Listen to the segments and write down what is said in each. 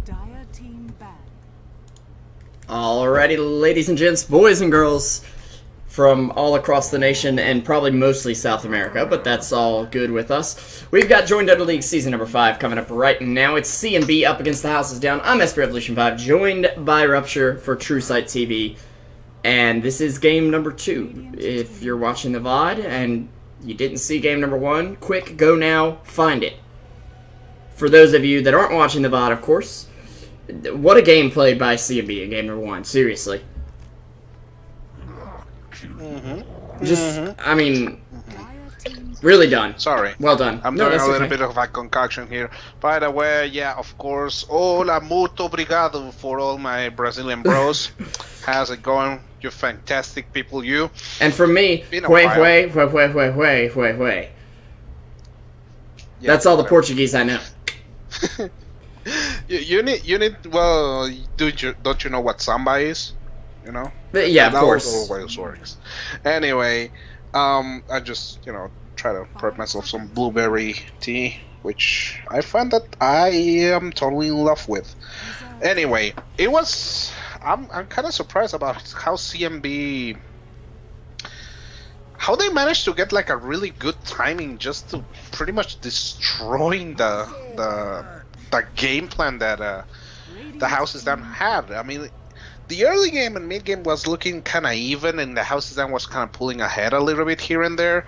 Dire team ban. Alrighty, ladies and gents, boys and girls from all across the nation and probably mostly South America, but that's all good with us. We've got Joined Under League Season number 5 coming up right now. It's CNB up against the House is Down. I'm SP Revolution 5, joined by Rupture for Truesight TV. And this is game number 2. If you're watching the VOD and you didn't see game number 1, quick, go now, find it. For those of you that aren't watching the VOD, of course, what a game played by CNB in game number 1, seriously. I mean, really done. Sorry. Well done. I'm doing a little bit of a concoction here. By the way, yeah, of course, hola, muito obrigado for all my Brazilian bros. How's it going? You fantastic people, you. And for me, hue. Yeah, that's all the Portuguese I know. you need. Well, don't you know what samba is? You know. But yeah, of that course. Always works. Anyway, I just try to prep myself some blueberry tea, which I find that I am totally in love with. Anyway, it was. I'm kind of surprised about how CNB. How they managed to get like a really good timing just to pretty much destroying the game plan that the House is Down had. I mean, the early game and mid game was looking kind of even, and the House is Down was kind of pulling ahead a little bit here and there.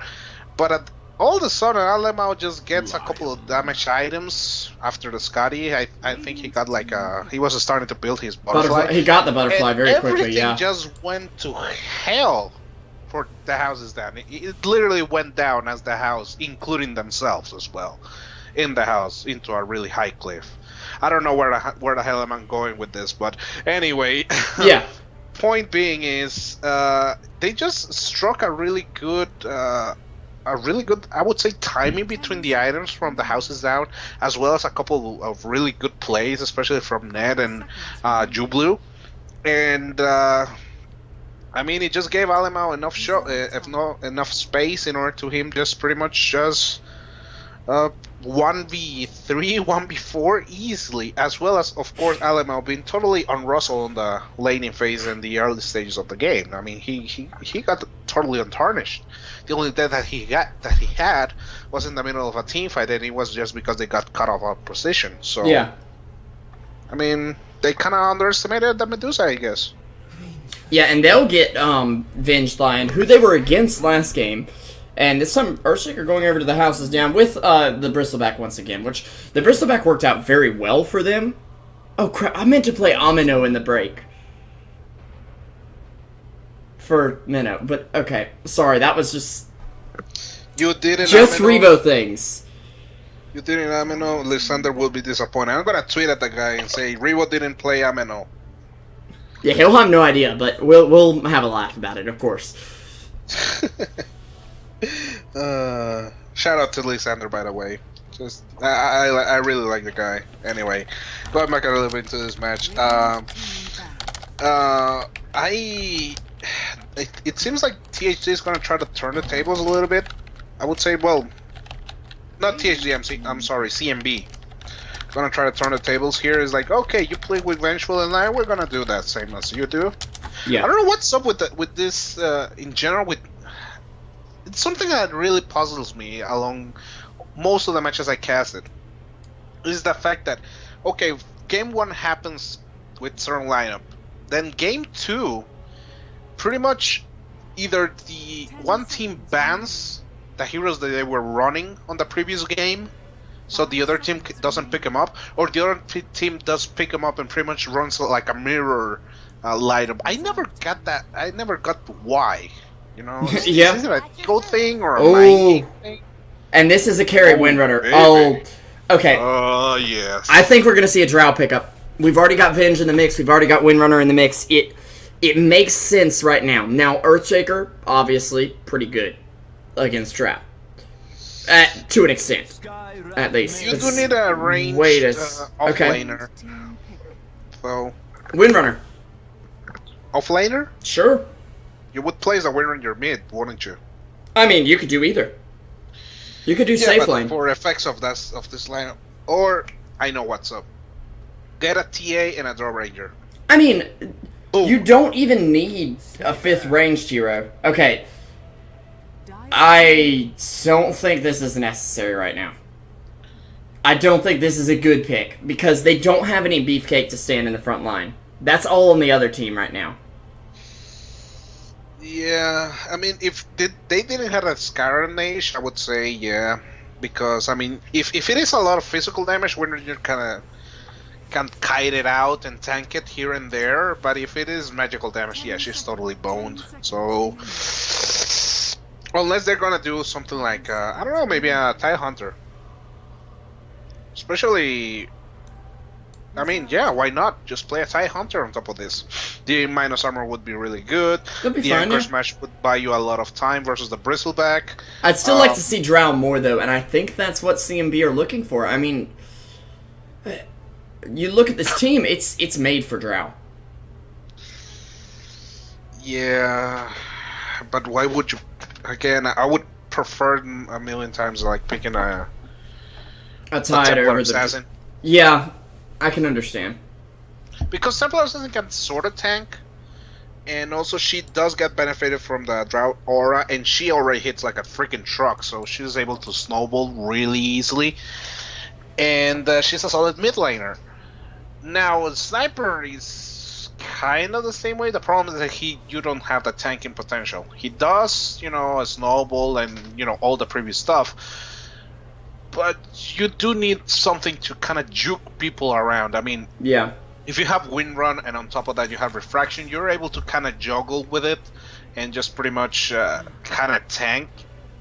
But all of a sudden, Alemão just gets a couple of damaged items after the Scotty. I think he got like he was starting to build his butterfly. He got the butterfly very quickly. Yeah. Everything just went to hell for the House is Down. It literally went down as the house, including themselves as well, in the house into a really high cliff. I don't know where the hell am I going with this, but anyway. Yeah. Point being is, they just struck a really good, I would say, timing between the items from the House is Down, as well as a couple of really good plays, especially from Ned and Jublu. And I mean, it just gave Alemão enough space in order to him just pretty much just 1v3, 1v4 easily, as well as, of course, Alemão being totally unruffled on the laning phase and the early stages of the game. I mean, he got totally untarnished. The only death that he had was in the middle of a team fight, and it was just because they got cut off of position. So yeah, I mean, they kind of underestimated the Medusa, I guess. Yeah, and they'll get Venged Lion, who they were against last game. And this time, Earthshaker going over to the House is Down with the Bristleback once again, which the Bristleback worked out very well for them. Oh crap, I meant to play Amino in the break. For Minnow, but okay. Sorry, that was just... You didn't just Amino. Revo things. You didn't Amino, Lysander will be disappointed. I'm gonna tweet at the guy and say, Revo didn't play Amino. Yeah, he'll have no idea, but we'll have a laugh about it, of course. Shout out to Lysander, by the way. Just I really like the guy. Anyway, going back a little bit into this match. It seems like THD is gonna try to turn the tables a little bit. I would say, well, not THD. I'm sorry, CNB. Gonna try to turn the tables here. Is like, okay, you play with Vengeful and I, we're gonna do that same as you do. Yeah. I don't know what's up with this in general. It's something that really puzzles me along most of the matches I casted. Is the fact that, okay, game 1 happens with certain lineup, then game 2, pretty much either the one team bans the heroes that they were running on the previous game, so the other team doesn't pick them up, or the other team does pick them up and pretty much runs like a mirror lineup. I never got that. I never got why. You know, yeah. Is it a go thing or a my thing? And this is a carry Windrunner. Baby. Oh, okay. Oh, yes. I think we're gonna see a Drow pickup. We've already got Venge in the mix. We've already got Windrunner in the mix. It makes sense right now. Now, Earthshaker, obviously, pretty good against Drow. To an extent, at least. You do need a ranged offlaner. So, Windrunner. Offlaner? Sure. You would place a winner in your mid, wouldn't you? I mean, you could do either. You could do safe but lane. For effects of this lineup. Or, I know what's up. get a TA and a Draw Ranger. I mean, Boom. you don't even need a 5th ranged hero. Okay, I don't think this is necessary right now. I don't think this is a good pick, because they don't have any beefcake to stand in the front line. That's all on the other team right now. Yeah, I mean, if they didn't have a Scaranage, I would say yeah. Because, I mean, if it is a lot of physical damage, when you're kind of can kite it out and tank it here and there, but if it is magical damage, yeah, she's totally boned. So, unless they're gonna do something like, I don't know, maybe a TIE Hunter. Especially, I mean, yeah, why not? Just play a TIE Hunter on top of this. The minus armor would be really good. Be the fine, Anchor yeah. Smash would buy you a lot of time versus the Bristleback. I'd still like to see Drow more, though, and I think that's what CNB are looking for. I mean, you look at this team, it's made for Drow. Yeah, but why would you? Again, I would prefer a million times like picking a A tide Templar over Assassin. Yeah, I can understand. Because Templar Assassin can sort of tank, and also she does get benefited from the Drought Aura, and she already hits like a freaking truck, so she's able to snowball really easily. And she's a solid mid laner. Now, a Sniper is kind of the same way. The problem is that you don't have the tanking potential. He does, a snowball and, all the previous stuff. But you do need something to kind of juke people around. I mean, Yeah. if you have Wind Run and on top of that you have Refraction, you're able to kind of juggle with it and just pretty much kind of tank.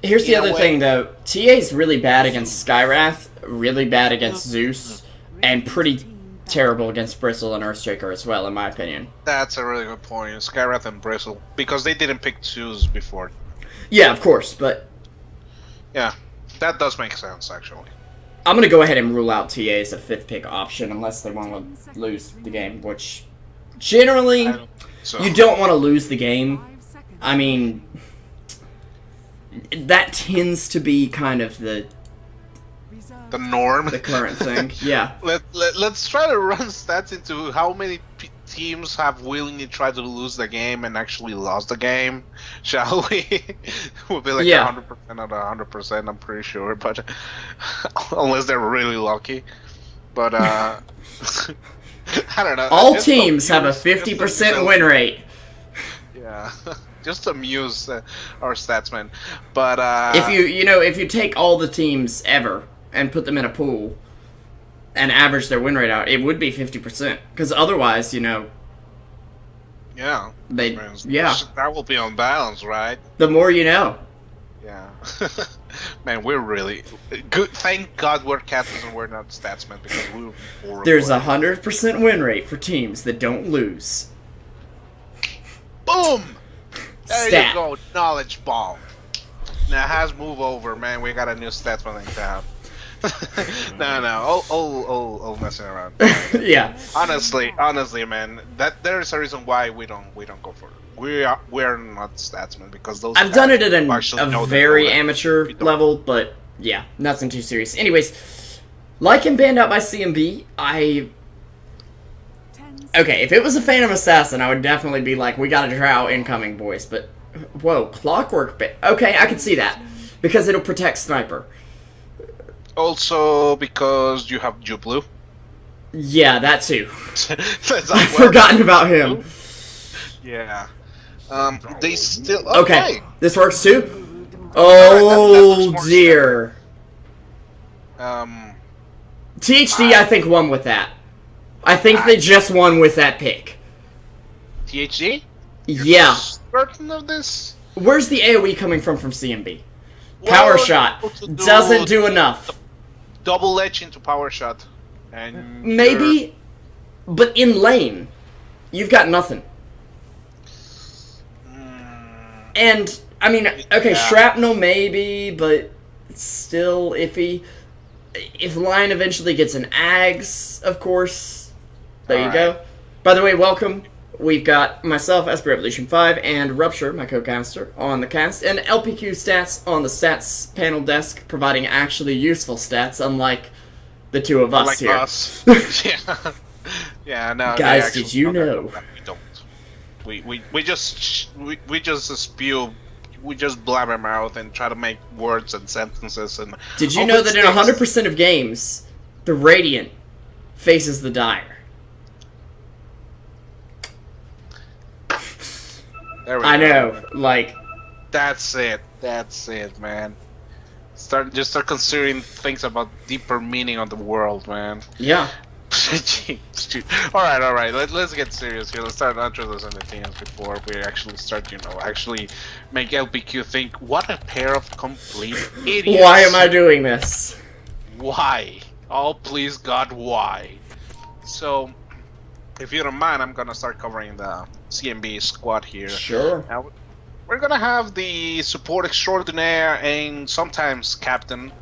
Here's the In a other way. thing, though. TA's really bad against Skywrath, really bad against Zeus, and pretty terrible against Bristle and Earthshaker as well, in my opinion. That's a really good point. Skyrath and Bristle, because they didn't pick twos before. Yeah, of course, but Yeah, that does make sense, actually. I'm going to go ahead and rule out TA as a 5th pick option unless they want to lose the game, which generally So, you don't want to lose the game. I mean, that tends to be kind of the norm. current thing. Yeah. Let's try to run stats into how many teams have willingly tried to lose the game and actually lost the game, shall we? We'll be like Yeah. 100% out of 100%, I'm pretty sure, but unless they're really lucky. But I don't know. All Just teams have a amuse- 50% win rate. Yeah, just amuse our statsmen. But If you take all the teams ever and put them in a pool and average their win rate out, it would be 50%. Because otherwise, yeah, they man, yeah. that will be on balance, right? The more you know. Yeah. Man, we're really good. Thank God we're captains and we're not statsmen, because we were horrible. There's a 100% win rate for teams that don't lose. Boom! There Stat. you go, knowledge bomb. Now has move over, man. We got a new statsman in town. No, all messing around. Yeah. Honestly, man, that there's a reason why we don't go for it. We're not statsmen, because those. I've done it at actually know a the very role. amateur We don't. level, but yeah, nothing too serious. Anyways, like and banned out by CNB, Okay, if it was a Phantom Assassin, I would definitely be like, we got a Drow incoming, boys. But, whoa, Clockwork... Okay, I can see that. Because it'll protect Sniper. Also, because you have Jublu. Yeah, that too. I've I've forgotten about him. Yeah. They still... Okay, this works too? Alright, Oh, that looks more dear. THD, I I- think, won with that. I think they just won with that pick. THD? Yeah. Certain of this? Where's the AoE coming from CNB? Power Well, shot. to Doesn't do enough. Double edge into power shot. And Maybe, but in lane, you've got nothing. And, I mean, okay, Yeah. shrapnel maybe, but it's still iffy. If line eventually gets an Ags, of course, there you go. By the way, welcome. We've got myself, Esper Evolution 5, and Rupture, my co-caster, on the cast, and LPQ Stats on the stats panel desk, providing actually useful stats, unlike the two of us like here. us. Yeah. Yeah, no, Guys, did you know? We don't. We just spew. We just blabber mouth and try to make words and sentences and. Did you know that in 100% of games, the Radiant faces the Dire? There we go. I know, like. That's it, man. Start considering things about deeper meaning of the world, man. Yeah. All right. Let's get serious here. Let's start introducing the teams before we actually start. Actually make LPQ think. What a pair of complete idiots! Why am I doing this? Why? Oh, please, God, why? So, if you don't mind, I'm gonna start covering the CNB squad here. Sure. Now, we're gonna have the support extraordinaire and sometimes captain,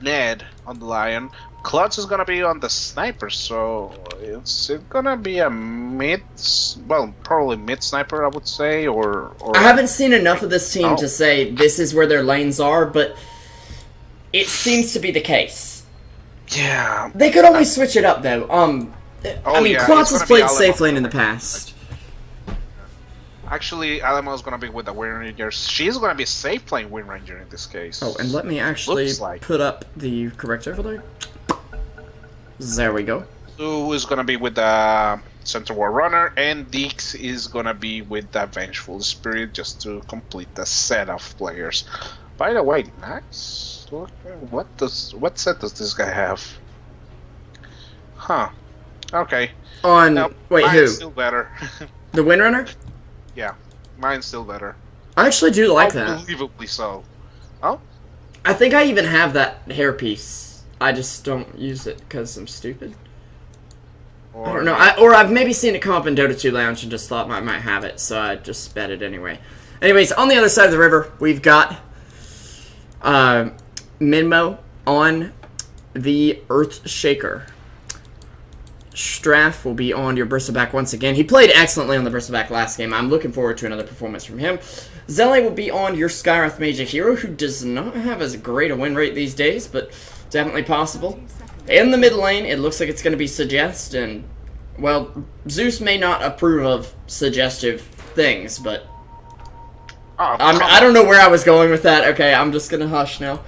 Ned on the Lion. Klutz is gonna be on the sniper, so it's gonna be a probably mid sniper, I would say, or I haven't seen enough of this team to say this is where their lanes are, but it seems to be the case. Yeah. They could always switch it up, though. I mean, Klutz has played safe lane in the past. Actually, Alamo's gonna be with the Wind Ranger. She's gonna be safe playing Wind Ranger in this case. Oh, and let me actually put up the correct overlay. There we go. Who is gonna be with the Center War Runner, and Deeks is gonna be with the Vengeful Spirit, just to complete the set of players. By the way, nice. Look, what set does this guy have? Huh. Okay. On wait, mine's who? Still better. The Windrunner? Yeah, mine's still better. I actually do like that. Unbelievably so. Oh? I think I even have that hairpiece. I just don't use it because I'm stupid. I don't know. Or I've maybe seen it come up in Dota 2 Lounge and just thought I might have it, so I just bet it anyway. Anyways, on the other side of the river, we've got Minmo on the Earthshaker. Straff will be on your Bristleback once again. He played excellently on the Bristleback last game. I'm looking forward to another performance from him. Zelle will be on your Skywrath Mage Hero, who does not have as great a win rate these days, but definitely possible. In the mid lane, it looks like it's going to be Suggest, and, well, Zeus may not approve of suggestive things, but I don't know where I was going with that. Okay, I'm just going to hush now.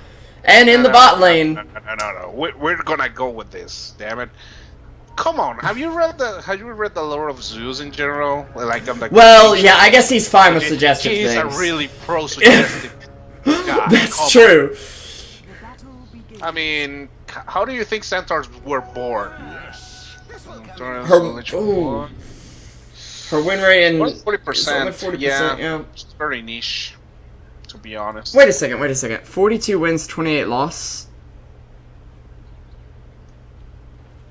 And in the bot lane... No. We're going to go with this, damn it. Come on, have you read the lore of Zeus in general? Like, well, yeah, I guess he's fine with suggestive things. He's a really pro-suggestive guy. That's true. I mean, how do you think centaurs were born? Her win rate in 40%. Yeah, it's very niche, to be honest. Wait a second. 42 wins, 28 loss.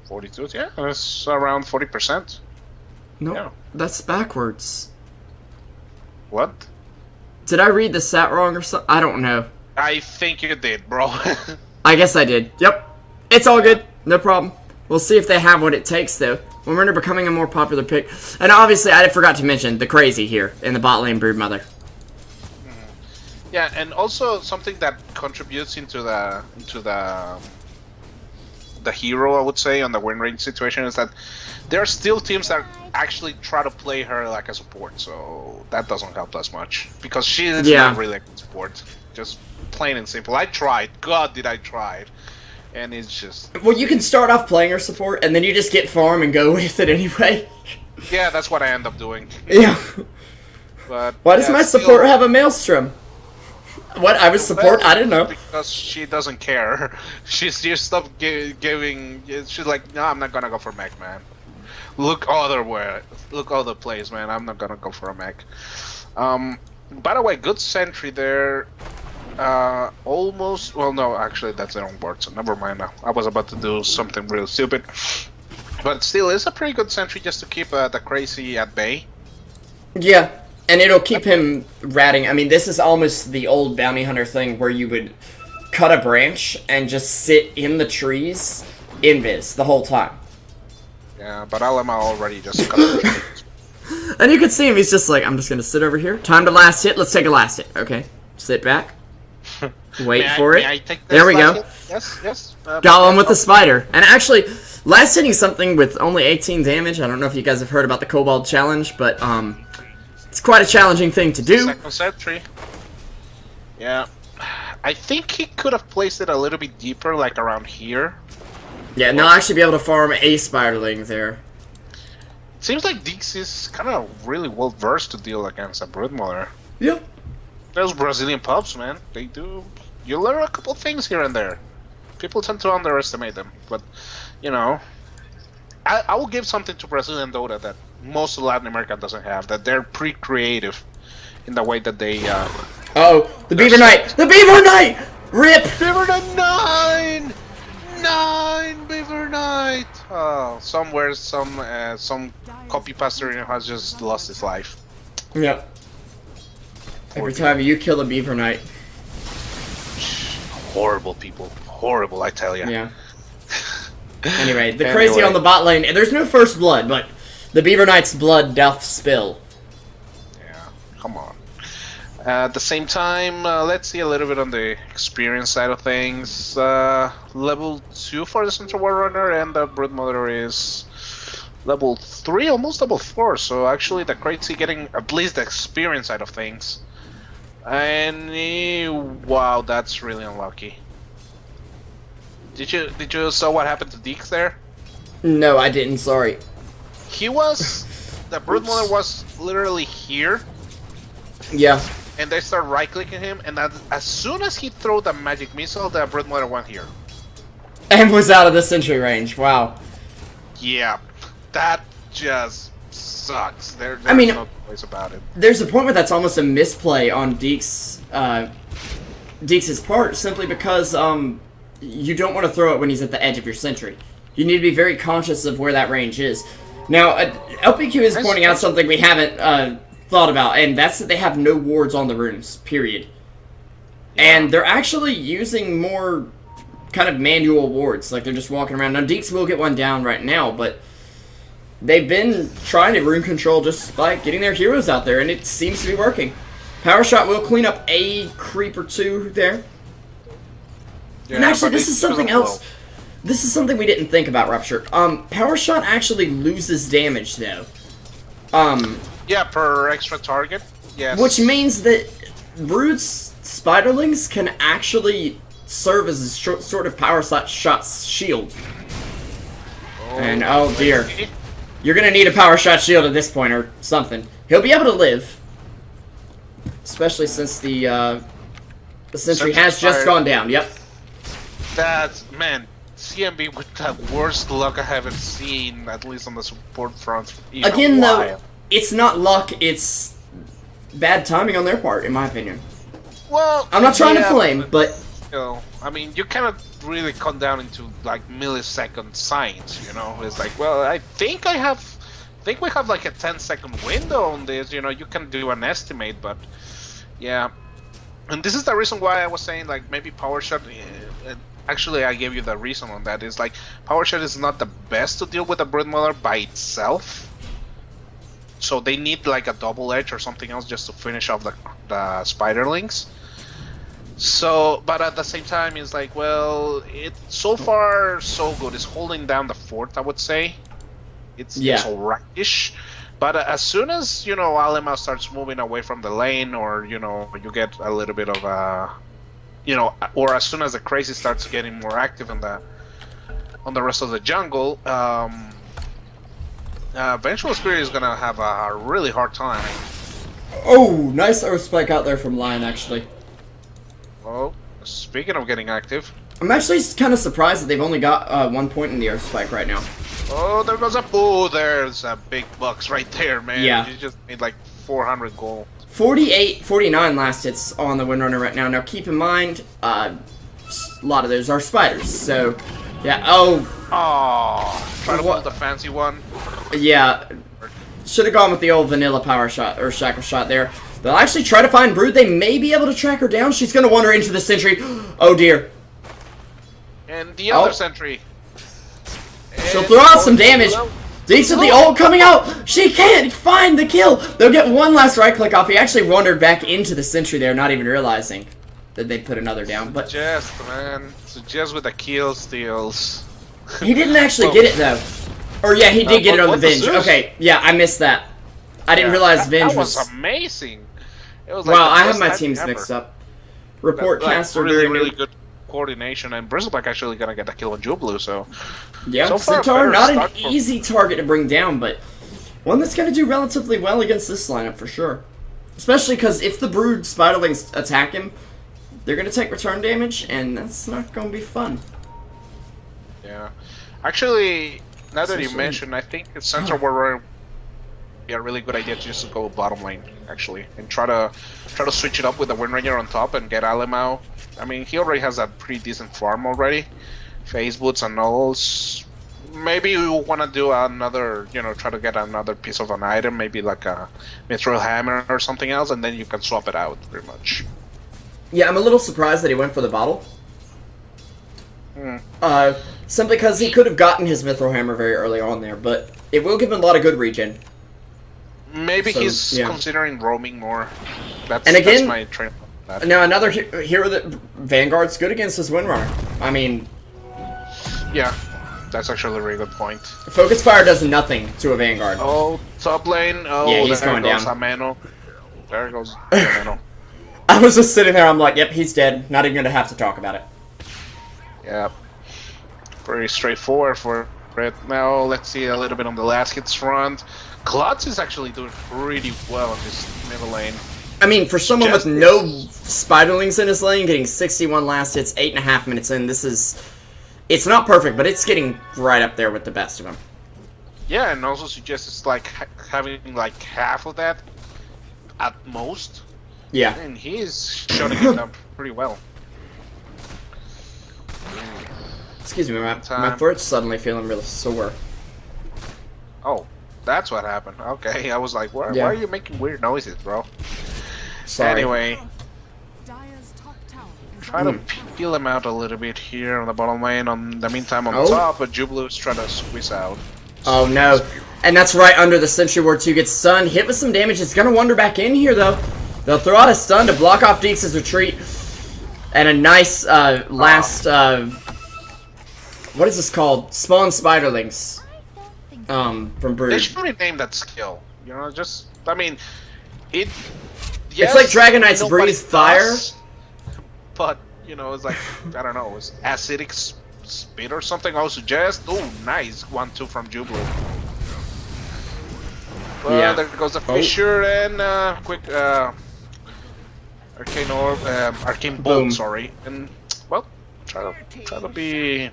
42, yeah, that's around 40%. No, yeah. That's backwards. What? Did I read the stat wrong or something? I don't know. I think you did, bro. I guess I did. Yep. It's all good. No problem. We'll see if they have what it takes, though. When we're becoming a more popular pick. And obviously, I forgot to mention the Crazy here in the bot lane Broodmother. Yeah, and also something that contributes into the hero, I would say, on the win rate situation is that there are still teams that actually try to play her like a support, so that doesn't help us much because she is not really a good support. Just plain and simple. I tried. God, did I try. And it's just... Well, you can start off playing her support, and then you just get farm and go with it anyway. Yeah, that's what I end up doing. Yeah. But why does my support have a Maelstrom? What? I was support? I didn't know. Because she doesn't care. She stopped giving... She's like, no, I'm not gonna go for mech, man. Look other place, man. I'm not gonna go for a mech. By the way, good sentry there. Almost... Well, no, actually, that's the wrong board, so never mind now. I was about to do something real stupid. But still, it's a pretty good sentry just to keep the Crazy at bay. Yeah. And it'll keep him ratting. I mean, this is almost the old bounty hunter thing where you would cut a branch and just sit in the trees, invis, the whole time. Yeah, but Alema already just cut the trees. And you can see him, he's just like, I'm just going to sit over here. Time to last hit, let's take a last hit. Okay, sit back. Wait for it. There we go. Yes. Got one with the spider. And actually, Last hitting something with only 18 damage. I don't know if you guys have heard about the Kobold Challenge, but it's quite a challenging thing to do. Second sentry. Yeah. I think he could have placed it a little bit deeper, like around here. Yeah, and they'll actually be able to farm a Spiderling there. Seems like Deeks is kind of really well versed to deal against a Broodmother. Yeah. Those Brazilian pups, man, they do. You learn a couple things here and there. People tend to underestimate them, but you know, I will give something to Brazilian Dota that most of Latin America doesn't have. That they're pretty creative in the way that they. Oh, the Beaver Knight! The Beaver Knight! Rip! Beaver Knight 9 Beaver Knight. Oh, somewhere some copy paster has just lost his life. Yep. Every time you kill a Beaver Knight. Horrible people. Horrible, I tell you. Yeah. Anyway, the crazy on the bot lane. There's no first blood, but the Beaver Knight's blood doth spill. Yeah, come on. At the same time, let's see a little bit on the experience side of things. Level 2 for the Central War Runner, and the Broodmother is level 3, almost level 4. So actually, the crazy getting at least the experience side of things. And wow, that's really unlucky. Did you saw what happened to Deeks there? No, I didn't. Sorry. He was the Broodmother was literally here. Yeah. And they start right-clicking him, and as soon as he threw the magic missile, the Broodmother went here. And was out of the sentry range. Wow. Yeah, that just sucks. There's no place about it. There's a point where that's almost a misplay on Deeks' part, simply because you don't want to throw it when he's at the edge of your sentry. You need to be very conscious of where that range is. Now, LPQ is pointing out something we haven't thought about, and that's that they have no wards on the runes, period. Yeah. And they're actually using more kind of manual wards, like they're just walking around. Now, Deeks will get one down right now, but they've been trying to rune control just by getting their heroes out there, and it seems to be working. Power Shot will clean up a creep or two there. Yeah, and actually, this is something else. This is something we didn't think about, Rupture. Power Shot actually loses damage, though. Yeah, per extra target. Yes. Which means that Brood's Spiderlings can actually serve as a sort of Power Shot's shield. Oh, and oh dear, you're gonna need a Power Shot shield at this point or something. He'll be able to live, especially since the sentry has just gone down. Yep. That's man. CNB with the worst luck I haven't seen, at least on the support front. Again, though, it's not luck, it's bad timing on their part, in my opinion. Well, I'm not trying to flame, but you know, I mean, you cannot really come down into like millisecond science. You know, it's like, well, I think we have like a 10-second window on this. You know, you can do an estimate, but yeah, and this is the reason why I was saying like maybe Power Shot. Actually, I gave you the reason on that. Is like Power Shot is not the best to deal with a Broodmother by itself. So they need like a double edge or something else just to finish off the Spiderlings. So, but at the same time, it's like, well, so far so good. It's holding down the fort, I would say. It's alright-ish. But as soon as, you know, Alema starts moving away from the lane, or, you know, you get a little bit of a, you know, or as soon as the crazy starts getting more active on the rest of the jungle, Vengeful Spirit is gonna have a really hard time. Oh, nice arrow spike out there from Lion, actually. Oh, speaking of getting active, I'm actually kind of surprised that they've only got 1 point in the arrow spike right now. Oh, there goes a oh, there's a big bucks right there, man. Yeah. You just made like 400 gold. 49 last hits on the Windrunner right now. Now keep in mind, a lot of those are spiders, so yeah. Oh, try to pull the fancy one. Yeah, should have gone with the old vanilla Power Shot or Shackle Shot there. They'll actually try to find Brood. They may be able to track her down. She's gonna wander into the sentry. Oh dear. And the other sentry. She'll throw out some damage. Deeks with the ult coming out. She can't find the kill. They'll get one last right click off. He actually wandered back into the sentry there, not even realizing that they put another down. But just man, so just with the kill steals. He didn't actually get it though. Or yeah, he did get it on the Venge. Zeus? Okay, yeah, I missed that. I didn't realize Venge that was amazing. It was wow, like I have my teams mixed up. Report caster really good coordination, and Bristleback actually gonna get a kill on Jublu, so... Yeah, so far, Centaur, not an easy target to bring down, but one that's gonna do relatively well against this lineup for sure. Especially because if the Brood Spiderlings attack him, they're gonna take return damage, and that's not gonna be fun. Yeah. Actually, now that you mentioned, I think Centaur were a really good idea to just go bottom lane, actually, and try to switch it up with the Windranger on top and get Alemao. I mean, he already has a pretty decent farm already. Phase boots and nulls. Maybe you want to do another, try to get another piece of an item, maybe like a Mithril Hammer or something else, and then you can swap it out, pretty much. Yeah, I'm a little surprised that he went for the bottle. Simply because he could have gotten his Mithril Hammer very early on there, but it will give him a lot of good regen. Maybe he's considering roaming more. That's my train. Now another hero that Vanguard's good against is Windrunner. I mean... Yeah, that's actually a very good point. Focus Fire does nothing to a Vanguard. Oh, top lane. Oh, yeah, he's going down. Amano. There goes Amano. I was just sitting there, I'm like, yep, he's dead. Not even going to have to talk about it. Yeah. Pretty straightforward for it. Now, let's see a little bit on the last hits front. Klutz is actually doing pretty well in this middle lane. I mean, for someone with no Spiderlings in his lane, getting 61 last hits, 8.5 minutes in, this is... It's not perfect, but it's getting right up there with the best of them. Yeah, and also suggests it's like having like half of that at most. Yeah. And he's shutting it down pretty well. Excuse me, my throat's suddenly feeling really sore. Oh, that's what happened. Okay, I was like, why are you making weird noises, bro? Sorry. Anyway, try to peel him out a little bit here on the bottom lane. On the meantime, on top, but Jublu's trying to squeeze out. Oh no, and that's right under the Sentry Ward 2 gets stunned, hit with some damage. It's gonna wander back in here though. They'll throw out a stun to block off Deeks' retreat, and a nice last what is this called? Spawn Spiderlings. From Brood. They should rename that skill. I mean, it. It's Yes, like Dragon Knight's Breathe Fire. But, it's like, I don't know, it's acidic spit or something, I would suggest. Oh, nice. 1-2 from Jublu. Well, there goes the Fisher and quick Arcane Orb, Arcane Bolt, sorry. And, well, try to be...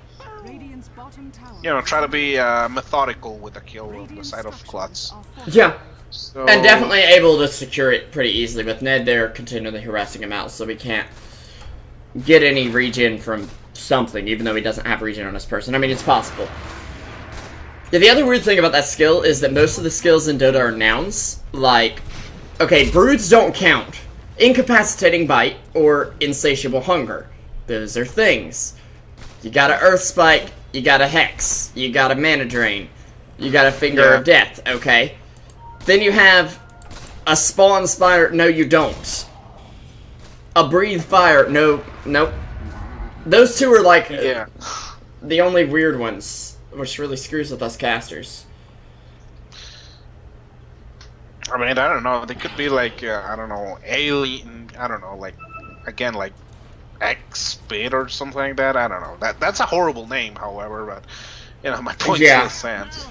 try to be methodical with the kill on the side of Klutz. Yeah. So, and definitely able to secure it pretty easily with Ned there continually harassing him out, so we can't get any regen from something, even though he doesn't have regen on his person. I mean, it's possible. Yeah, the other weird thing about that skill is that most of the skills in Dota are nouns. Like, okay, Broods don't count. Incapacitating Bite or Insatiable Hunger. Those are things. You got a Earth Spike, you got a Hex, you got a Mana Drain, you got a Finger of Death, okay? Then you have a Spawn Spider, no you don't. A Breathe Fire, nope. Those two are like the only weird ones, which really screws with us casters. I mean, I don't know, they could be like, I don't know, Alien, I don't know, like, again, like, X-Spit or something like that, I don't know. That's a horrible name, however, but, my point still stands.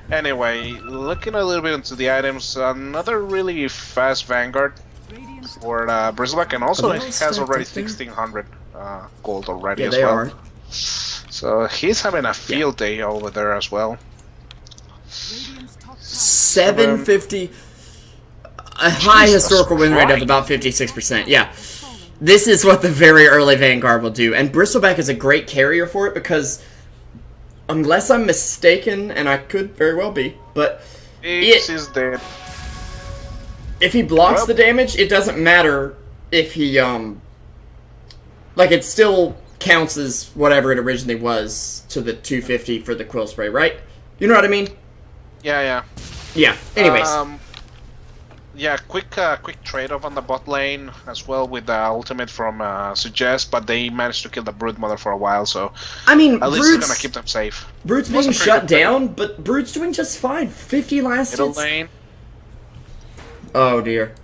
Anyway, looking a little bit into the items, another really fast Vanguard for Bristleback, and also he has already 1,600 gold already as well. Are. So he's having a field day over there as well. 750, a high historical win rate of about 56%. Yeah, this is what the very early Vanguard will do, and Bristleback is a great carrier for it because, unless I'm mistaken, and I could very well be, but is dead. If he blocks the damage, it doesn't matter if he like it still counts as whatever it originally was to the 250 for the Quill Spray, right? You know what I mean? Yeah. Yeah. Anyways. Yeah, quick trade-off on the bot lane as well with the ultimate from Suggest, but they managed to kill the Brood Mother for a while, so I mean, at least it's gonna keep them safe. Brood's being shut down, but Brood's doing just fine. 50 last Middle hits. lane. Oh dear.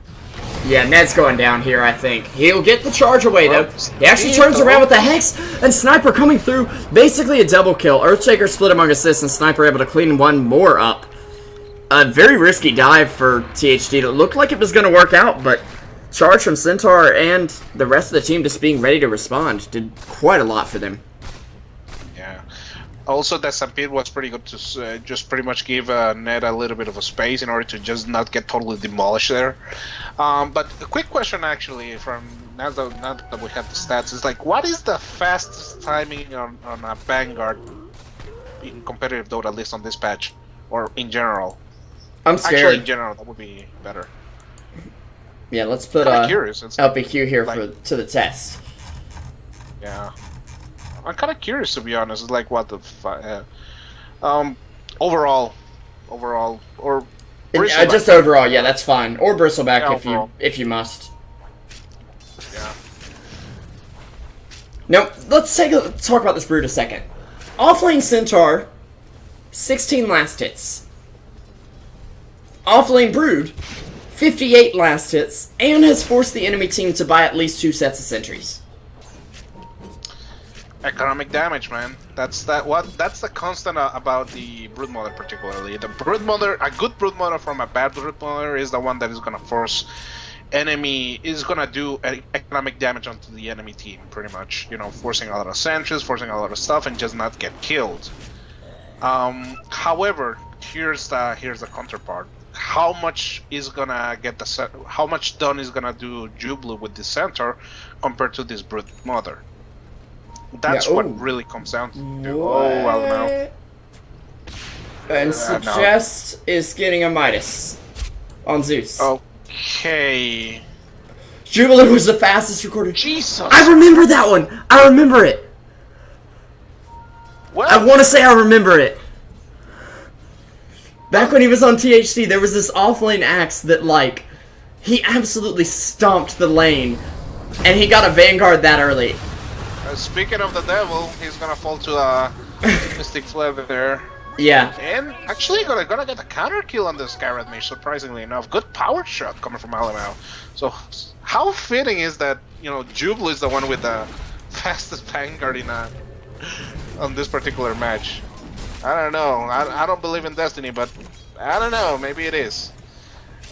Yeah, Ned's going down here, I think. He'll get the charge away, though. He actually turns around with the Hex, and Sniper coming through. Basically a double kill. Earthshaker split among assists, and Sniper able to clean one more up. A very risky dive for THD. It looked like it was going to work out, but charge from Centaur and the rest of the team just being ready to respond did quite a lot for them. Yeah. Also, that Stampede was pretty good to just pretty much give Ned a little bit of a space in order to just not get totally demolished there. But a quick question, actually, from now that we have the stats, is like, what is the fastest timing on a Vanguard in competitive Dota, at least on this patch, or in general? I'm scared. Actually, in general, that would be better. Yeah, let's put LPQ here like, to the test. Yeah. I'm kind of curious, to be honest. It's like, what the overall, or just overall, yeah, that's fine. Or Bristleback, yeah, if you must. Yeah. Now, let's talk about this Brood a second. Offlane Centaur, 16 last hits. Offlane Brood, 58 last hits, and has forced the enemy team to buy at least 2 sets of sentries. Economic damage, man. That's the constant about the Brood Mother, particularly. The Brood Mother, a good Brood Mother from a bad Brood Mother is the one that is gonna force is gonna do economic damage onto the enemy team, pretty much. You know, forcing a lot of sentries, forcing a lot of stuff, and just not get killed. However, here's the counterpart. How much is gonna get how much done is gonna do Jublu with the Centaur compared to this Brood Mother? That's what really comes down to. Oh, well, no. And Suggest is getting a Midas on Zeus. Okay. Jubilee was the fastest recorded. Jesus. I remember that one. I remember it. Well, I want to say I remember it. Back when he was on THD, there was this offlane axe that, like, he absolutely stomped the lane, and he got a Vanguard that early. Speaking of the devil, he's gonna fall to a Mystic Flare there. Yeah. And actually gonna get a counter kill on this Garrett Mage, surprisingly enough. Good power shot coming from Alamau. So, how fitting is that, you know, Jublu is the one with the fastest Vanguard on this particular match? I don't know. I don't believe in Destiny, but I don't know. Maybe it is.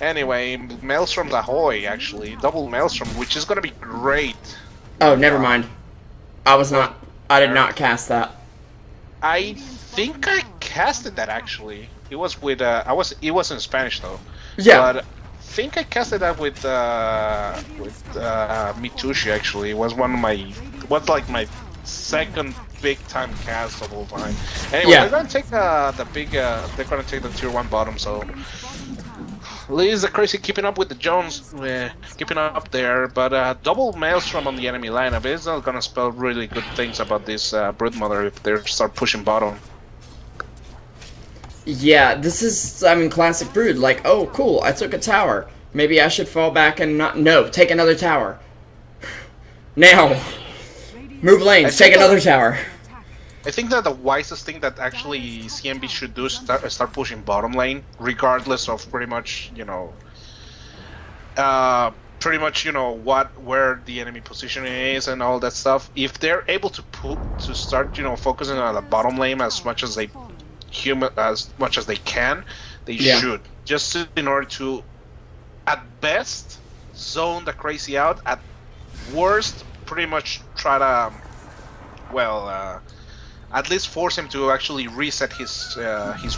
Anyway, Maelstrom Ahoy, actually. Double Maelstrom, which is gonna be great. Oh, never mind. I did not cast that. I think I casted that, actually. It was with it was in Spanish though. Yeah. But I think I casted that with Mitushi, actually. It was like my second big time cast of all time. Anyway, they're gonna take they're gonna take the tier 1 bottom, so Liz the Crazy keeping up with the Jones, keeping up there, but double Maelstrom on the enemy lineup is not gonna spell really good things about this Brood Mother if they start pushing bottom. Yeah, this is, I mean, classic Brood. Like, oh, cool, I took a tower. Maybe I should fall back and not... No, take another tower. Now. Move lanes, take another tower. I think that the wisest thing that actually CNB should do is start pushing bottom lane, regardless of pretty much, you know, where the enemy position is and all that stuff. If they're able to start, you know, focusing on the bottom lane as much as they can, they should, just in order to, at best, zone the Crazy out. At worst, pretty much try to, at least force him to actually reset his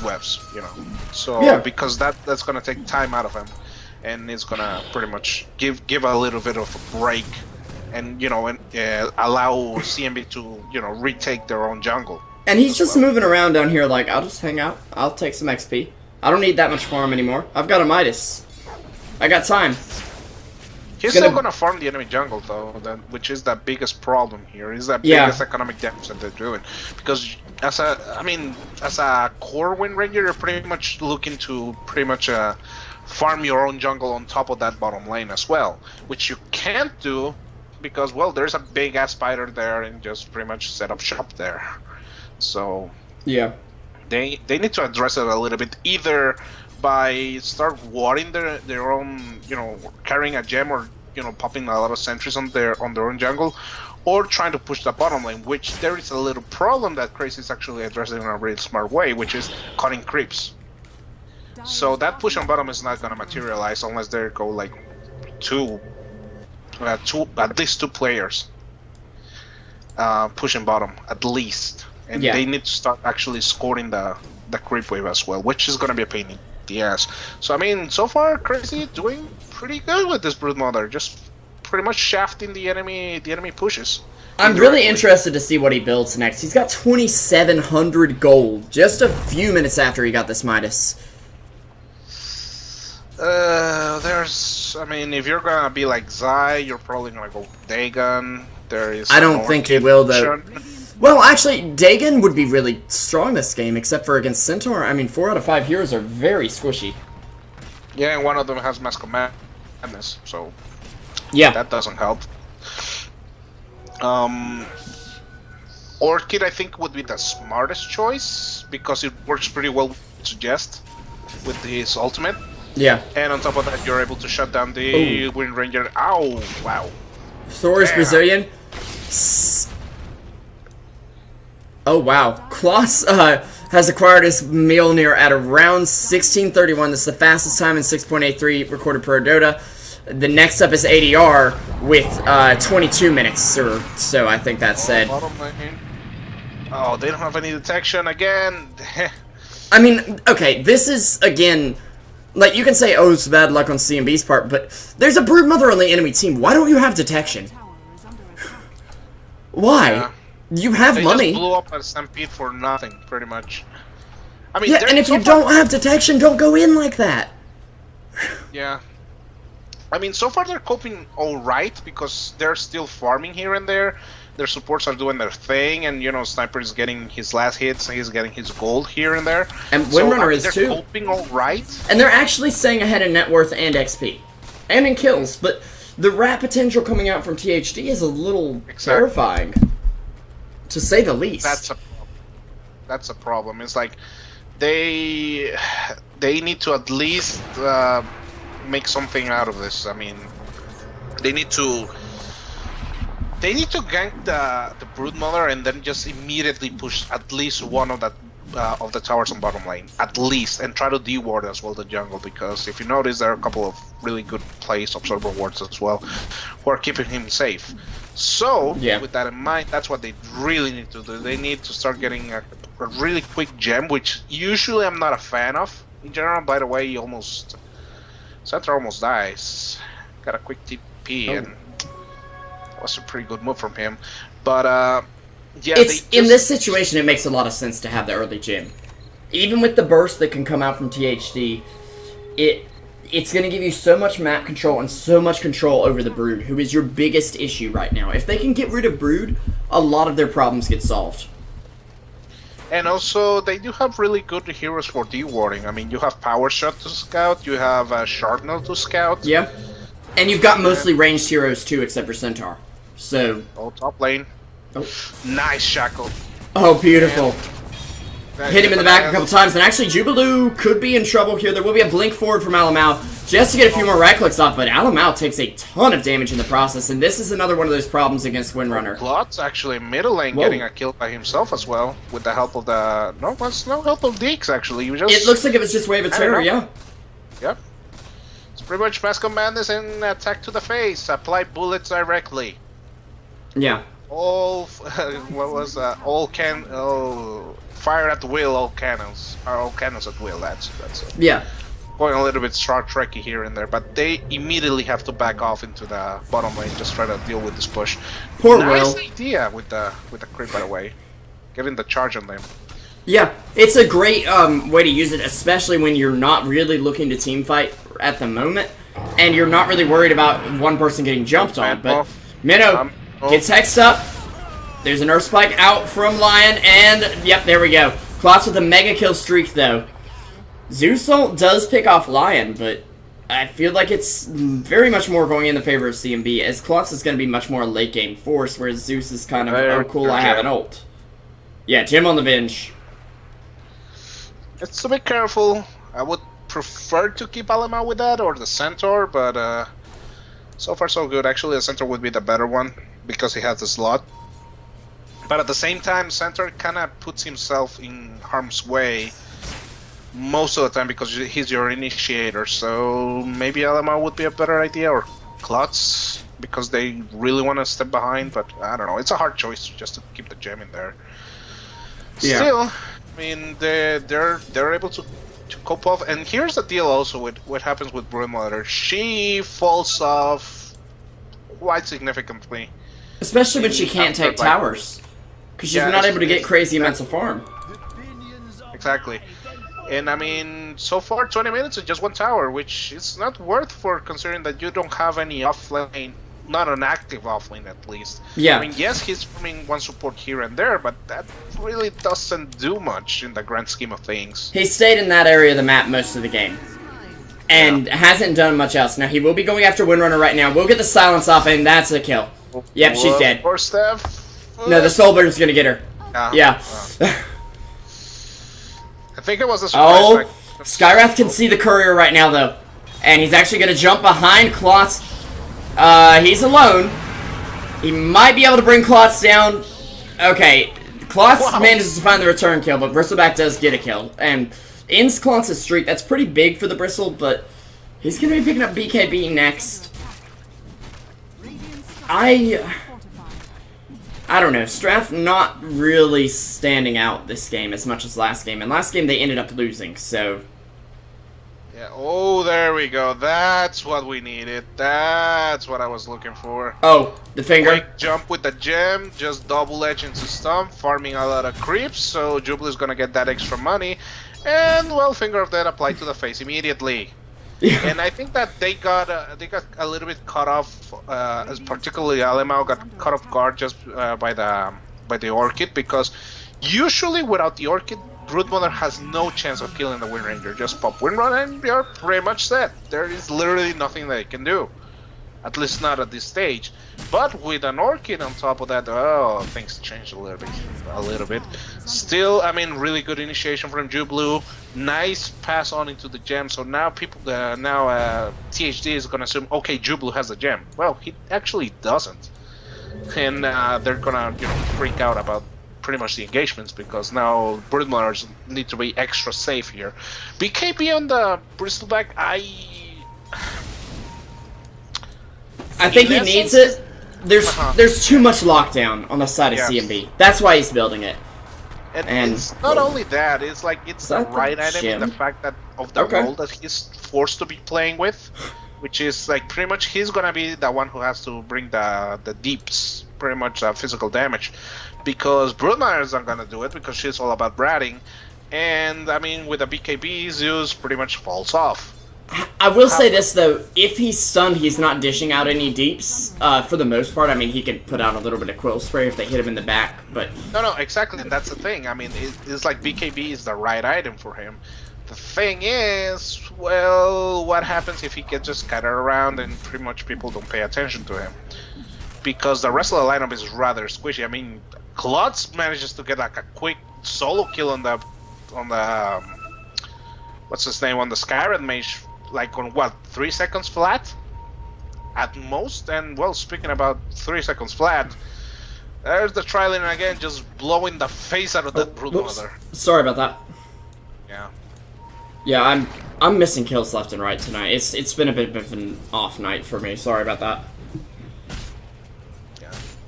webs, you know. So because that's gonna take time out of him, and it's gonna pretty much give a little bit of a break, and you know, allow CNB to, you know, retake their own jungle. And he's just moving around down here like, I'll just hang out. I'll take some XP. I don't need that much farm anymore. I've got a Midas. I got time. He's still gonna farm the enemy jungle though, which is the biggest problem here. Is that biggest economic damage that they're doing? Because as a core win ranger, you're pretty much looking to farm your own jungle on top of that bottom lane as well, which you can't do because, well, there's a big ass spider there and just pretty much set up shop there. So yeah, they need to address it a little bit, either by start warding their own, carrying a gem, or popping a lot of sentries on their own jungle, or trying to push the bottom lane, which there is a little problem that Crazy is actually addressing in a really smart way, which is cutting creeps. So that push on bottom is not going to materialize unless there go like at least two players pushing bottom, at least. And they need to start actually scoring the creep wave as well, which is going to be a pain in the ass. So I mean, so far Crazy doing pretty good with this Broodmother, just pretty much shafting the enemy pushes. I'm really interested to see what he builds next. He's got 2,700 gold just a few minutes after he got this Midas. I mean, if you're gonna be like Zai, you're probably gonna go Dagon. I don't think he will, though. Well, actually, Dagon would be really strong this game, except for against Centaur. I mean, 4 out of 5 heroes are very squishy. Yeah, and one of them has Mask of Madness, so yeah, that doesn't help. Orchid, I think, would be the smartest choice, because it works pretty well with Suggest with his ultimate. Yeah. And on top of that, you're able to shut down the Wind Ranger. Ow! Wow. Thor is Brazilian. Oh wow. Klaus has acquired his Mjolnir at around 1631. This is the fastest time in 6.83 recorded per Dota. The next up is ADR with 22 minutes or so, I think that said. Oh, they don't have any detection again. I mean, okay, this is, again, like, you can say, oh, it's bad luck on CNB's part, but there's a Broodmother on the enemy team. Why don't you have detection? Why? Yeah. You have money. They just blew up a Stampede for nothing, pretty much. I mean, yeah, and if you don't have detection, don't go in like that. Yeah. I mean, so far they're coping alright, because they're still farming here and there. Their supports are doing their thing, and, Sniper is getting his last hits, and he's getting his gold here and there. And Windrunner is too. They're coping alright. And they're actually staying ahead in net worth and XP. And in kills, but the rat potential coming out from THD is a little terrifying. To say the least. That's a problem. It's like they need to at least make something out of this. I mean, they need to gank the Broodmother and then just immediately push at least one of the towers on bottom lane, at least, and try to de-ward as well the jungle, because if you notice, there are a couple of really good placed Observer wards as well who are keeping him safe. So, with that in mind, that's what they really need to do. They need to start getting a really quick gem, which usually I'm not a fan of. In general, by the way, Centaur almost dies. Got a quick TP, and that was a pretty good move from him. But, yeah, in this situation, it makes a lot of sense to have the early gem. Even with the burst that can come out from THD, it's going to give you so much map control and so much control over the Brood, who is your biggest issue right now. If they can get rid of Brood, a lot of their problems get solved. And also, they do have really good heroes for de-warding. I mean, you have Power Shot to scout, you have Sharpnel to scout. Yeah. And you've got mostly ranged heroes too, except for Centaur. So... Oh, top lane. Oh. Nice Shackle. Oh, beautiful. Hit him in the back a couple times, and actually Jubilee could be in trouble here. There will be a blink forward from Alamau just to get a few more right clicks off, but Alamau takes a ton of damage in the process, and this is another one of those problems against Windrunner. Glot's actually middle lane getting a kill by himself as well, with the help of the... No help of Deeks, actually. It looks like it was just Wave of Terror, yeah. Yep. It's pretty much Mask of Madness and attack to the face. Apply bullets directly. Yeah. All... what was that? Fire at will, all cannons. All cannons at will, that's it. Yeah. Going a little bit Star Trek-y here and there, but they immediately have to back off into the bottom lane, just try to deal with this push. Poor nice Will. Idea with the creep, by the way. Getting the charge on them. Yeah, it's a great way to use it, especially when you're not really looking to team fight at the moment, and you're not really worried about one person getting jumped on. But Minnow gets hexed up. There's an Earth Spike out from Lion, and yep, there we go. Kloss with a mega kill streak, though. Zeusalt does pick off Lion, but I feel like it's very much more going in the favor of CNB, as Klutz is going to be much more a late game force, whereas Zeus is kind of, oh cool, I have an ult. Yeah, Jim on the bench. It's a bit careful. I would prefer to keep Alema with that, or the Centaur, but so far so good. Actually, the Centaur would be the better one, because he has the slot. But at the same time, Centaur kind of puts himself in harm's way most of the time because he's your initiator, so maybe Alema would be a better idea, or Klutz, because they really want to step behind, but I don't know. It's a hard choice just to keep the gem in there. Yeah. Still, I mean, they're able to cope off, and here's the deal also with what happens with Broodmother. She falls off quite significantly. Especially when she can't take towers, because she's not able to get crazy amounts of farm. Exactly. And I mean, so far 20 minutes and just one tower, which is not worth for considering that you don't have any offlane, not an active offlane at least. Yeah. I mean, yes, he's farming one support here and there, but that really doesn't do much in the grand scheme of things. He stayed in that area of the map most of the game, and hasn't done much else. Now, he will be going after Windrunner right now. We'll get the silence off, and that's a kill. Yep, she's dead. Poor Steph. No, the Soulburn's gonna get her. Yeah. I think it was a surprise. Oh, Skywrath can see the courier right now, though. And he's actually going to jump behind Klutz. He's alone. He might be able to bring Klutz down. Okay, Klutz manages to find the return kill, but Bristleback does get a kill. And ends Klutz's streak. That's pretty big for the Bristle, but he's going to be picking up BKB next. I don't know, Strath not really standing out this game as much as last game. And last game they ended up losing, so... Yeah, oh, there we go. That's what we needed. That's what I was looking for. Oh, the finger. Quick jump with the gem, just double edge into stump, farming a lot of creeps, so Jubilee's gonna get that extra money. And, well, finger of death applied to the face immediately. Yeah. And I think that they got a little bit cut off, as particularly Alemao got caught off guard just by the Orchid, because usually without the Orchid, Broodmother has no chance of killing the Wind Ranger. Just pop Windrunner and you're pretty much set. There is literally nothing they can do, at least not at this stage. But with an Orchid on top of that, oh, things changed a little bit. Still, I mean, really good initiation from Jubilee. Nice pass on into the gem. So now THD is gonna assume, okay, Jubilee has the gem. Well, he actually doesn't, and they're gonna freak out about pretty much the engagements, because now Broodmothers need to be extra safe here. BKB on the Bristleback, I think he needs it. There's too much lockdown on the side of CNB. That's why he's building it. And it's not only that, it's like it's the right item in the fact that of the role that he's forced to be playing with, which is like pretty much he's gonna be the one who has to bring the deeps, pretty much physical damage, because Broodmother isn't gonna do it because she's all about bratting, and I mean with the BKB, Zeus pretty much falls off. I will say this though, if he's stunned, he's not dishing out any deeps, for the most part. I mean, he can put out a little bit of quill spray if they hit him in the back, but... No, exactly, and that's the thing. I mean, it's like BKB is the right item for him. The thing is, well, what happens if he gets just scattered around and pretty much people don't pay attention to him? Because the rest of the lineup is rather squishy. I mean, Klutz manages to get like a quick solo kill on the what's his name, on the Skyred Mage, like on what, 3 seconds flat at most. And well, speaking about 3 seconds flat, there's the Trillion again, just blowing the face out of that Broodmother. Sorry about that. Yeah, I'm missing kills left and right tonight. It's been a bit of an off night for me. Sorry about that.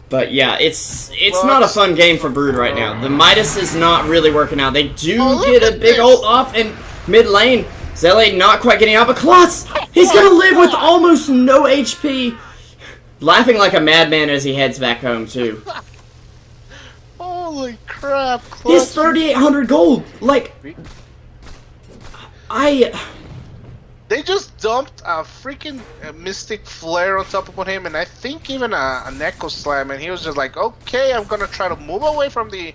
But yeah, it's not a fun game for Brood right now. The Midas is not really working out. They do get a big ult off in mid lane. Zele not quite getting out, but Klutz! He's gonna live with almost no HP! Laughing like a madman as he heads back home, too. Holy crap, Klutz. He's 3,800 gold! Like... They just dumped a freaking Mystic Flare on top of him, and I think even an Echo Slam, and he was just like, okay, I'm gonna try to move away from the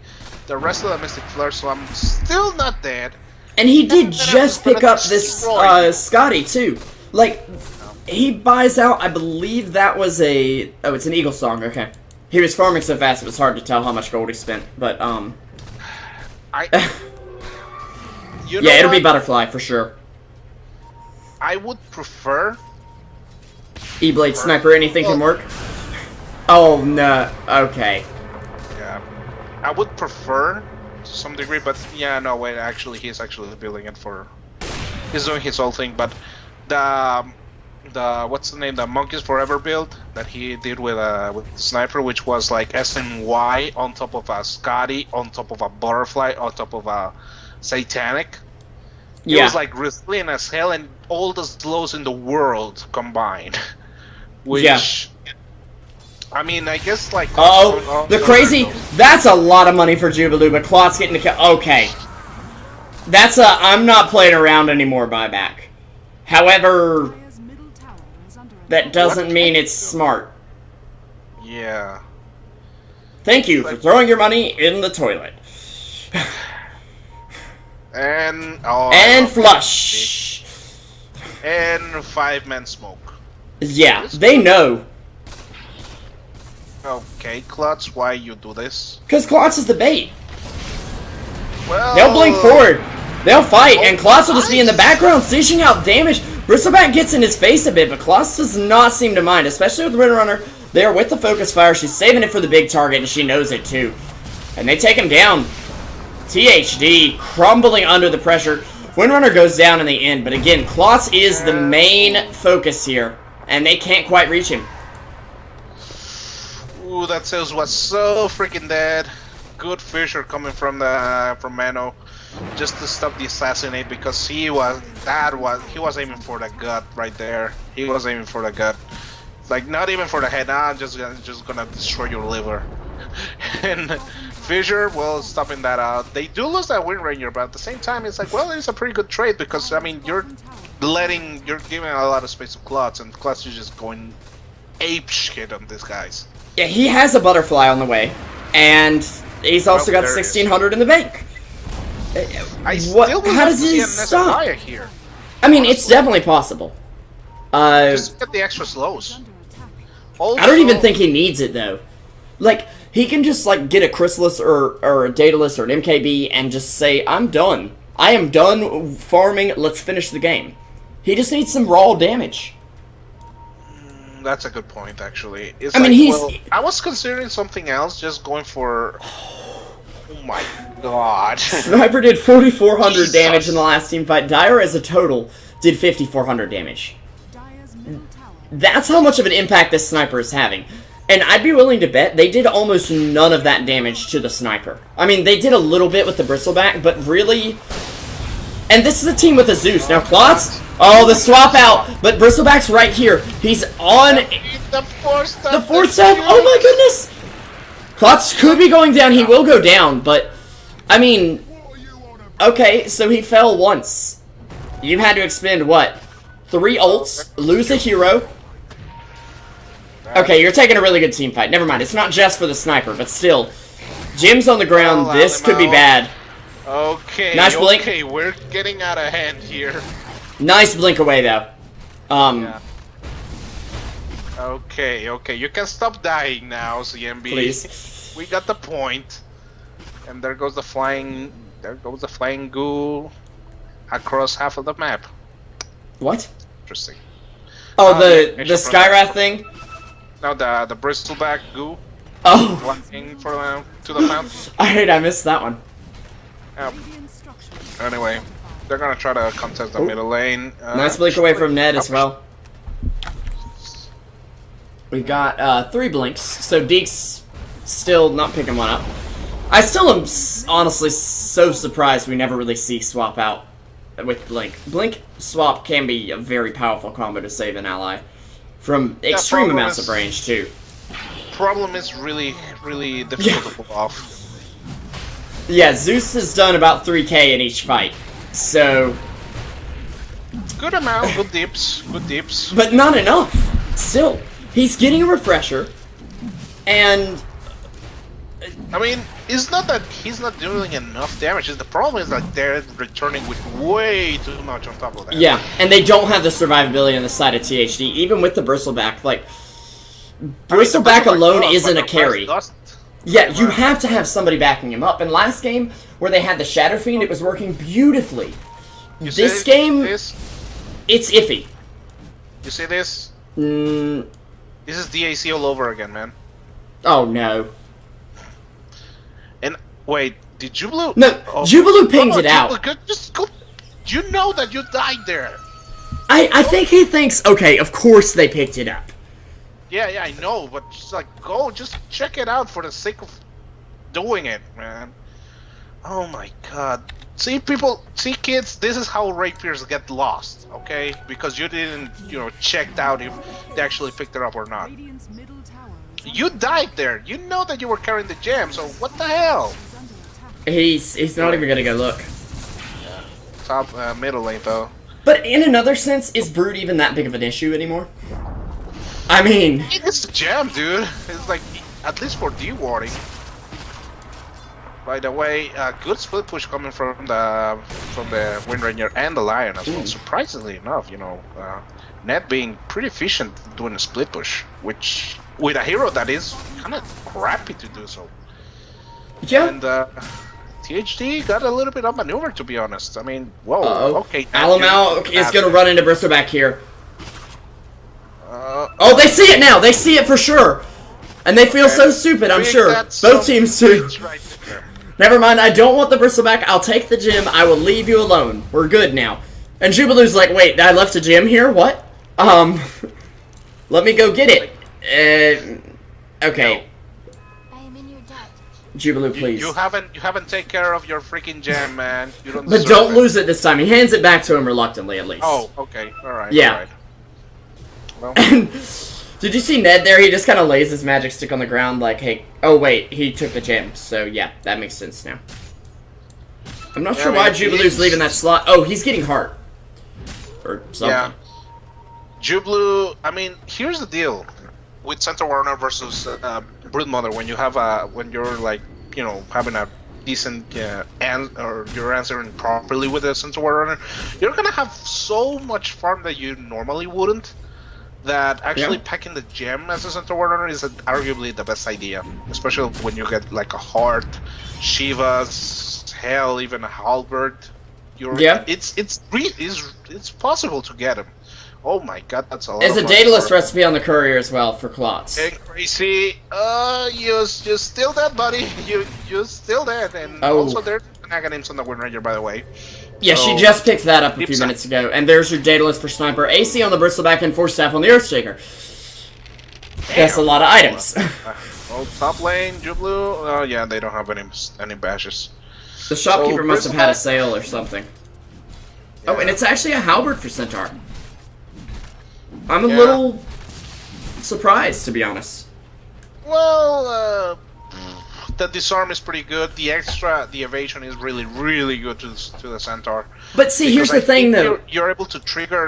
rest of the Mystic Flare, so I'm still not dead. And he did just pick up this Scotty, too. Like, he buys out, I believe that was a... Oh, it's an Eagle Song, okay. He was farming so fast it was hard to tell how much gold he spent, but, You know yeah, it'll what? be Butterfly, for sure. I would prefer... E-Blade Sniper, anything can work? Oh, no. Okay. Yeah. I would prefer, to some degree, but yeah, no, wait, actually, he's actually building it for... He's doing his whole thing, but the what's the name? The Monkeys Forever build that he did with Sniper, which was like SNY on top of a Scotty, on top of a Butterfly, on top of a Satanic. It Yeah. was like resilient as hell, and all the slows in the world combined. Which, Yeah. I mean, I guess like... Uh-oh, the crazy... That's a lot of money for Jubilee, but Klotz getting the kill. Okay. That's a I'm not playing around anymore buyback. However, that doesn't mean it's smart. Yeah. Thank you for throwing your money in the toilet. And... Oh, And flush. And 5-man smoke. Yeah, they know. Okay, Klutz, why you do this? Because Klotz is the bait. Well... They'll blink forward. They'll fight, and Klotz will just be in the background, dishing out damage. Bristleback gets in his face a bit, but Klotz does not seem to mind, especially with Windrunner there with the focus fire. She's saving it for the big target, and she knows it too. And they take him down. THD crumbling under the pressure. Windrunner goes down in the end, but again, Klotz is the main focus here, and they can't quite reach him. Ooh, that sales was so freaking dead. Good Fisher coming from Mano, just to stop the assassinate, because he was aiming for the gut right there. He was aiming for the gut, like not even for the head. Nah, I'm just gonna destroy your liver. And Fisher, well, stopping that out. They do lose that Wind Ranger, but at the same time, it's like, well, it's a pretty good trade, because I mean, you're giving a lot of space to Klutz, and Klutz is just going ape shit on these guys. Yeah, he has a Butterfly on the way, and he's also got there it is. 1,600 in the bank. How does he stop? Here. I mean, it's definitely possible. Just get the extra slows. Also, I don't even think he needs it, though. Like, he can just, like, get a Chrysalis or a Daedalus or an MKB and just say, I'm done. I am done farming, let's finish the game. He just needs some raw damage. That's a good point, actually. It's I mean, I was considering something else, just going for... Oh my god. Sniper did 4,400 Jesus. damage in the last team fight. Dyer, as a total, did 5,400 damage. That's how much of an impact this Sniper is having. And I'd be willing to bet they did almost none of that damage to the Sniper. I mean, they did a little bit with the Bristleback, but really... And this is a team with a Zeus. Now, Klotz... Oh, the swap out! But Bristleback's right here. He's on... The force staff! Oh my goodness! Klotz could be going down. He will go down, but... I mean... Okay, so he fell once. You had to expend, what? 3 ults, lose a hero. Okay, you're taking a really good team fight. Never mind, it's not just for the Sniper, but still. Jim's on the ground. This could be bad. Okay, nice blink. Okay, we're getting out of hand here. Nice blink away, though. Yeah. Okay, you can stop dying now, CNB. Please. We got the point. And there goes the flying... There goes the flying goo across half of the map. What? Interesting. Oh, the Skywrath thing? No, the bristleback goo. Oh. Flying to the mountain. I missed that one. Anyway, they're gonna try to contest the middle lane. Nice blink away from Ned as well. We got 3 blinks, so Deke's still not picking one up. I still am honestly so surprised we never really see swap out with blink. Blink swap can be a very powerful combo to save an ally from extreme amounts of range too. Problem is really difficult to pull off. Yeah, Zeus has done about 3k in each fight, so... Good amount, good dips, But not enough. Still, he's getting a refresher, and... I mean, it's not that he's not doing enough damage. The problem is that they're returning with way too much on top of that. Yeah, and they don't have the survivability on the side of THD, even with the Bristleback. Like, Bristleback alone isn't a carry. Yeah, you have to have somebody backing him up. And last game, where they had the Shadow Fiend, it was working beautifully. This game, it's iffy. You see this? Mm. This is DAC all over again, man. Oh, no. And, wait, did Jubilu? No, Jubilu pinged it out. Just go. You know that you died there. I think he thinks, okay, of course they picked it up. Yeah, I know, but just like, go, just check it out for the sake of doing it, man. Oh my god. See, kids, this is how rapiers get lost, okay? Because you didn't, checked out if they actually picked it up or not. You died there. You know that you were carrying the gem, so what the hell? He's not even gonna go look. Yeah. Top middle lane though. But in another sense, is Brood even that big of an issue anymore? I mean, it's the gem, dude. It's like at least for D-warding. By the way, good split push coming from the Wind Ranger and the Lion as well. Surprisingly enough, Ned being pretty efficient doing a split push, which with a hero that is kind of crappy to do so. Yeah. And THD got a little bit of maneuver, to be honest. I mean, whoa. Okay. Alamau is gonna run into Bristleback here. Oh, they see it now. They see it for sure, and they feel so stupid. I'm sure both teams do. Right. Never mind, I don't want the Bristleback, I'll take the gem, I will leave you alone. We're good now. And Jubilu's like, wait, I left a gem here? What? Let me go get it. Okay. I am in your debt. Jubilu, please. You haven't taken care of your freaking gem, man. You don't But don't lose it this time. He hands it back to him reluctantly, at least. Oh, okay. Alright. Yeah. Well. Did you see Ned there? He just kind of lays his magic stick on the ground like, hey... Oh, wait. He took the gem. So, yeah. That makes sense now. I'm not sure why Jubilu's leaving that slot. Oh, he's getting heart. Or something. Yeah. Jubilu... I mean, here's the deal. With Centaur Warner versus Broodmother, when you have when you're, like, having a decent... or you're answering properly with the Centaur Warner, you're gonna have so much farm that you normally wouldn't. That actually packing the gem as a Centaur Warrior is arguably the best idea, especially when you get like a Heart, Shivas, hell, even a Halberd. It's possible to get him. Oh my god, that's a lot. There's a Daedalus recipe on the courier as well for clots. Hey, Crazy, you're still dead, buddy. You're still dead, and also there's Aghanim's on the Wind Ranger, by the way. Yeah, she just picked that up a few minutes ago. And there's your Daedalus for Sniper, AC on the Bristleback, and Force Staff on the Earthshaker. That's a lot of items. Top lane, Jubilu. Oh yeah, they don't have any bashes. The shopkeeper must have had a sale or something. Yeah. Oh, and it's actually a halberd for Centaur. I'm a little surprised, to be honest. Well, the disarm is pretty good. The evasion is really, really good to the Centaur. But see, here's the thing, though. You're able to trigger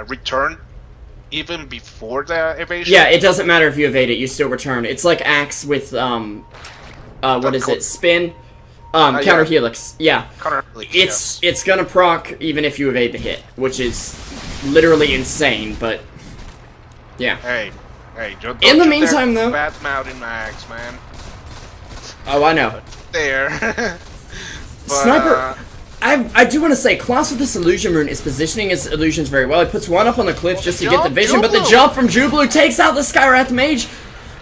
return even before the evasion. Yeah, it doesn't matter if you evade it; you still return. It's like Axe with what is it? Spin, counter helix. Yeah, counter helix. It's gonna proc even if you evade the hit, which is literally insane. But yeah. Hey, don't in the meantime, though, bad mouth in my axe, man. Oh, I know. There. But, Sniper. I do want to say, Klaus with this illusion rune is positioning his illusions very well. He puts one up on the cliff just to get the vision, but the jump from Jubilu takes out the Skywrath Mage,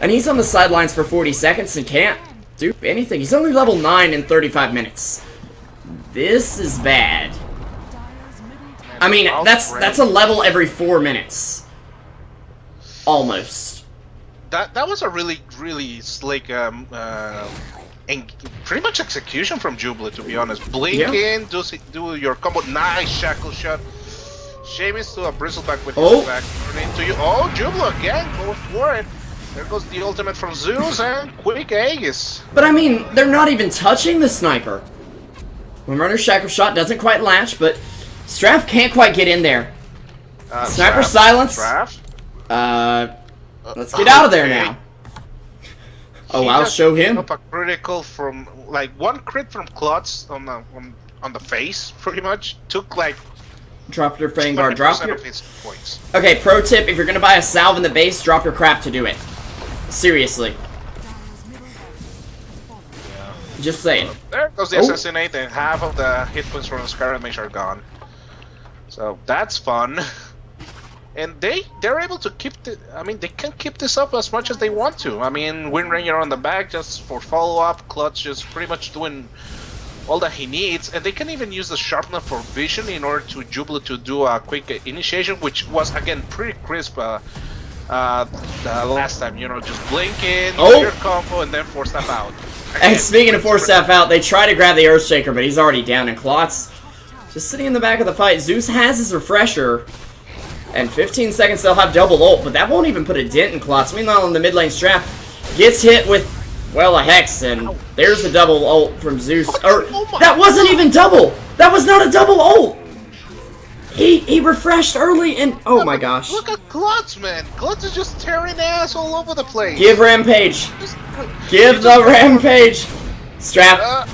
and he's on the sidelines for 40 seconds and can't do anything. He's only level 9 in 35 minutes. This is bad. I mean, that's a level every 4 minutes. Almost. That was a really, really slick and pretty much execution from Jubilee, to be honest. Blink in, do your combo. Nice shackle shot. Seamus to a bristleback with his back. Turn into you. Oh, Jubilee again goes for it. There goes the ultimate from Zeus and quick Aegis. But I mean, they're not even touching the sniper. Windrunner's shackle shot doesn't quite latch, but Straff can't quite get in there. Sniper silence. Straff? Let's get out of there now. Oh, He I'll just show gave him. Up a critical from like one crit from Klutz on the face, pretty much took like Drop your Vanguard. Drop 20% your. of his points. Okay, pro tip: if you're gonna buy a salve in the base, drop your crap to do it. Seriously. Just saying. There goes the assassinate, and half of the hit points from the Skyrim Mage are gone. So that's fun. And they're able to keep the. I mean, they can keep this up as much as they want to. I mean, Wind Ranger on the back just for follow up, Klutz just pretty much doing all that he needs, and they can even use the sharpener for vision in order to Jubilee to do a quick initiation, which was again pretty crisp. The last time, you know, just blink in, your combo, and then force step out. Again, And speaking of force step out, they try to grab the Earthshaker, but he's already down, and Klotz just sitting in the back of the fight. Zeus has his refresher, and 15 seconds they'll have double ult, but that won't even put a dent in Klotz. Meanwhile, in the mid lane, Strap gets hit with, well, a Hex, and there's the double ult from Zeus. That wasn't even double! That was not a double ult! He refreshed early, and oh my gosh. Look at Klutz, man. Klutz is just tearing ass all over the place. Give Rampage. Give the Rampage. Strap.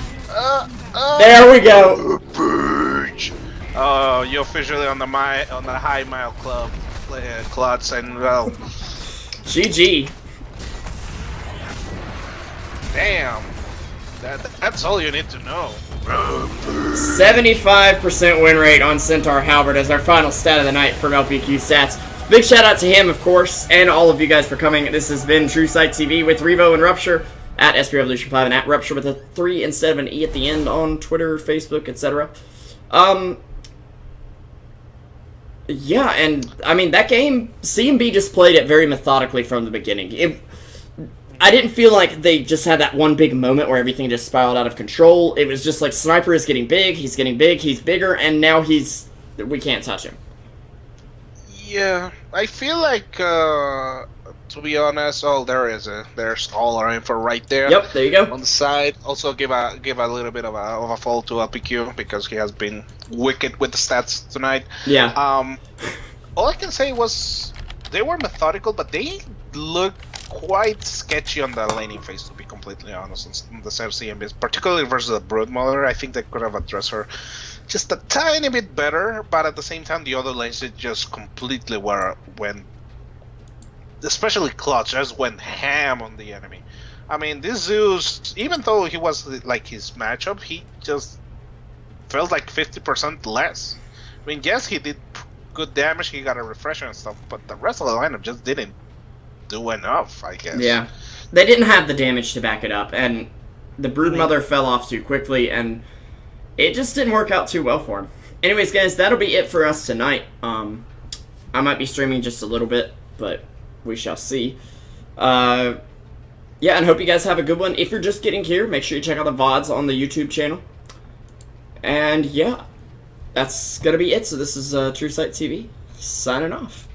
There we go. Oh, you're officially on the high mile club, Klutz, and well, GG. damn. That's all you need to know. 75% win rate on Centaur Halberd as our final stat of the night from LPQ Stats. Big shout out to him, of course, and all of you guys for coming. This has been Truesight TV with Revo and Ruptur at SP Revolution 5 and at Ruptur with a 3 instead of an E at the end on Twitter, Facebook, etc. Yeah, and I mean, that game, CNB just played it very methodically from the beginning. I didn't feel like they just had that one big moment where everything just spiraled out of control. It was just like Sniper is getting big, he's bigger, and now we can't touch him. Yeah, I feel like, to be honest, there's all our info right there. Yep, there you go. On the side, also give a little bit of a fall to LPQ because he has been wicked with the stats tonight. Yeah. All I can say was they were methodical, but they looked quite sketchy on the laning phase, to be completely honest, on the side of CNB, particularly versus the Broodmother. I think they could have addressed her just a tiny bit better, but at the same time, the other lanes it just completely went, especially Klutz, just went ham on the enemy. I mean, this Zeus, even though he was like his matchup, he just felt like 50% less. I mean, yes, he did good damage, he got a refresher and stuff, but the rest of the lineup just didn't do enough, I guess. Yeah. They didn't have the damage to back it up, and the Broodmother fell off too quickly, and it just didn't work out too well for him. Anyways, guys, that'll be it for us tonight. I might be streaming just a little bit, but we shall see. Yeah, and hope you guys have a good one. If you're just getting here, make sure you check out the VODs on the YouTube channel. And yeah, that's gonna be it. So this is Truesight TV, signing off.